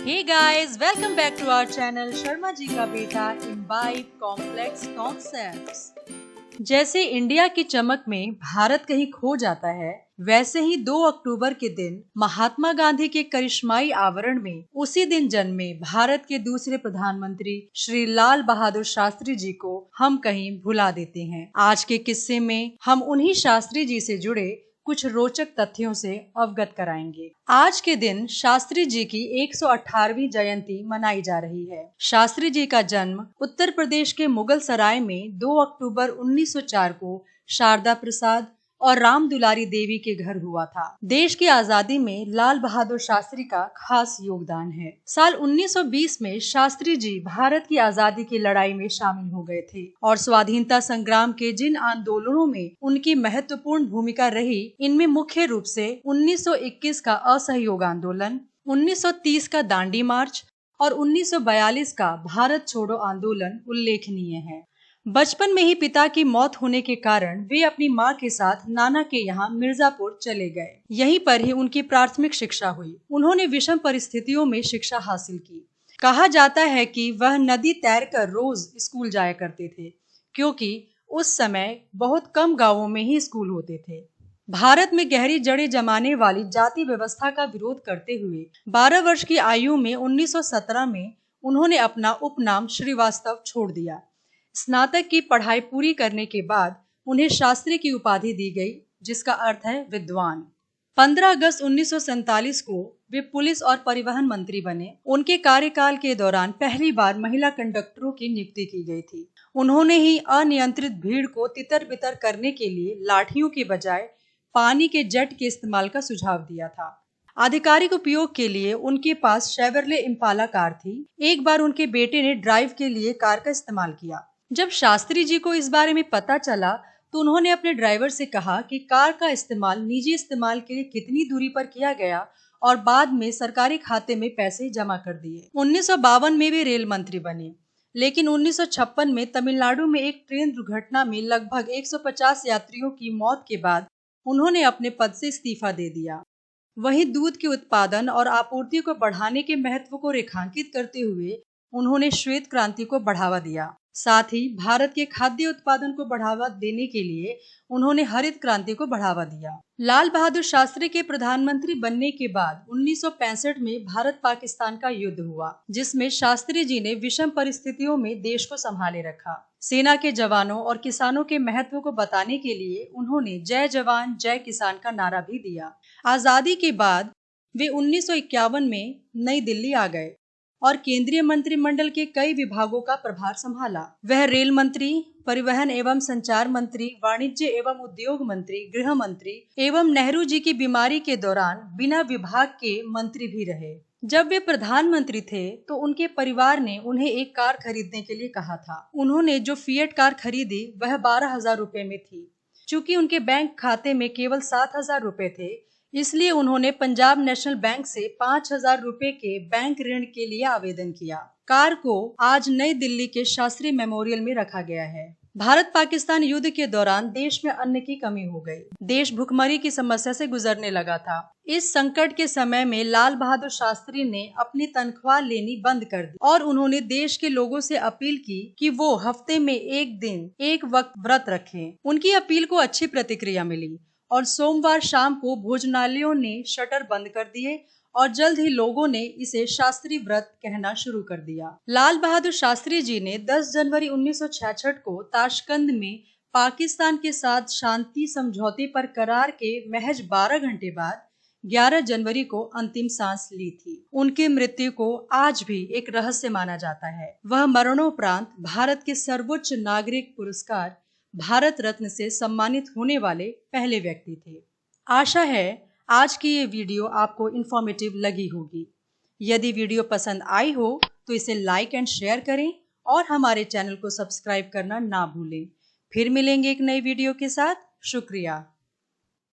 Hey guys, welcome back to our channel Sharma ji का बेटा imbibe complex concepts. जैसे India की चमक में भारत कहीं खो जाता है, वैसे ही 2 अक्टूबर के दिन महात्मा गांधी के करिश्माई आवरण में उसी दिन जन्मे भारत के दूसरे प्रधानमंत्री श्री लाल बहादुर शास्त्री जी को हम कहीं भुला देते हैं। आज के किस्से में हम उन्हीं शास्त्री जी से जुड़े कुछ रोचक तथ्यों से अवगत कराएंगे। आज के दिन शास्त्री जी की 118वीं जयंती मनाई जा रही है। शास्त्री जी का जन्म उत्तर प्रदेश के मुगल सराय में 2 अक्टूबर 1904 को शारदा प्रसाद और राम दुलारी देवी के घर हुआ था। देश की आजादी में लाल बहादुर शास्त्री का खास योगदान है। साल 1920 में शास्त्री जी भारत की आजादी की लड़ाई में शामिल हो गए थे और स्वाधीनता संग्राम के जिन आंदोलनों में उनकी महत्वपूर्ण भूमिका रही, इनमें मुख्य रूप से 1921 का असहयोग आंदोलन, 1930 का दांडी मार्च और 1942 का भारत छोड़ो आंदोलन उल्लेखनीय है। बचपन में ही पिता की मौत होने के कारण वे अपनी मां के साथ नाना के यहाँ मिर्जापुर चले गए। यहीं पर ही उनकी प्राथमिक शिक्षा हुई। उन्होंने विषम परिस्थितियों में शिक्षा हासिल की। कहा जाता है कि वह नदी तैरकर रोज स्कूल जाया करते थे, क्योंकि उस समय बहुत कम गांवों में ही स्कूल होते थे। भारत में गहरी जड़ें जमाने वाली जाति व्यवस्था का विरोध करते हुए 12 वर्ष की आयु में 1917 में उन्होंने अपना उपनाम श्रीवास्तव छोड़ दिया। स्नातक की पढ़ाई पूरी करने के बाद उन्हें शास्त्री की उपाधि दी गई, जिसका अर्थ है विद्वान। 15 अगस्त 1947 को वे पुलिस और परिवहन मंत्री बने। उनके कार्यकाल के दौरान पहली बार महिला कंडक्टरों की नियुक्ति की गई थी। उन्होंने ही अनियंत्रित भीड़ को तितर बितर करने के लिए लाठियों के बजाय पानी के जेट के इस्तेमाल का सुझाव दिया था। आधिकारिक उपयोग के लिए उनके पास शेवरले इम्पाला कार थी। एक बार उनके बेटे ने ड्राइव के लिए कार का इस्तेमाल किया। जब शास्त्री जी को इस बारे में पता चला तो उन्होंने अपने ड्राइवर से कहा कि कार का इस्तेमाल निजी इस्तेमाल के लिए कितनी दूरी पर किया गया और बाद में सरकारी खाते में पैसे जमा कर दिए। 1952 में वे रेल मंत्री बने, लेकिन 1956 में तमिलनाडु में एक ट्रेन दुर्घटना में लगभग 150 यात्रियों की मौत के बाद उन्होंने अपने पद से इस्तीफा दे दिया। वहीं दूध के उत्पादन और आपूर्ति को बढ़ाने के महत्व को रेखांकित करते हुए उन्होंने श्वेत क्रांति को बढ़ावा दिया। साथ ही भारत के खाद्य उत्पादन को बढ़ावा देने के लिए उन्होंने हरित क्रांति को बढ़ावा दिया। लाल बहादुर शास्त्री के प्रधानमंत्री बनने के बाद 1965 में भारत पाकिस्तान का युद्ध हुआ, जिसमें शास्त्री जी ने विषम परिस्थितियों में देश को संभाले रखा। सेना के जवानों और किसानों के महत्व को बताने के लिए उन्होंने जय जवान जय किसान का नारा भी दिया। आजादी के बाद वे 1951 में नई दिल्ली आ गए और केंद्रीय मंत्रिमंडल के कई विभागों का प्रभार संभाला। वह रेल मंत्री, परिवहन एवं संचार मंत्री, वाणिज्य एवं उद्योग मंत्री, गृह मंत्री एवं नेहरू जी की बीमारी के दौरान बिना विभाग के मंत्री भी रहे। जब वे प्रधानमंत्री थे तो उनके परिवार ने उन्हें एक कार खरीदने के लिए कहा था। उन्होंने जो फिएट कार खरीदी वह 12,000 रुपए में थी। चूंकि उनके बैंक खाते में केवल 7,000 रुपए थे, इसलिए उन्होंने पंजाब नेशनल बैंक से 5,000 रुपए के बैंक ऋण के लिए आवेदन किया। कार को आज नई दिल्ली के शास्त्री मेमोरियल में रखा गया है। भारत पाकिस्तान युद्ध के दौरान देश में अन्न की कमी हो गई। देश भुखमरी की समस्या से गुजरने लगा था। इस संकट के समय में लाल बहादुर शास्त्री ने अपनी तनख्वाह लेनी बंद कर दी और उन्होंने देश के लोगों से अपील की कि वो हफ्ते में एक दिन एक वक्त व्रत रखें। उनकी अपील को अच्छी प्रतिक्रिया मिली और सोमवार शाम को भोजनालयों ने शटर बंद कर दिए और जल्द ही लोगों ने इसे शास्त्री व्रत कहना शुरू कर दिया। लाल बहादुर शास्त्री जी ने 10 जनवरी 1966 को ताशकंद में पाकिस्तान के साथ शांति समझौते पर करार के महज 12 घंटे बाद 11 जनवरी को अंतिम सांस ली थी। उनकी मृत्यु को आज भी एक रहस्य माना जाता है। वह मरणोपरांत भारत के सर्वोच्च नागरिक पुरस्कार भारत रत्न से सम्मानित होने वाले पहले व्यक्ति थे। आशा है आज की ये वीडियो आपको इन्फॉर्मेटिव लगी होगी। यदि वीडियो पसंद आई हो तो इसे लाइक एंड शेयर करें और हमारे चैनल को सब्सक्राइब करना ना भूलें। फिर मिलेंगे एक नई वीडियो के साथ। शुक्रिया।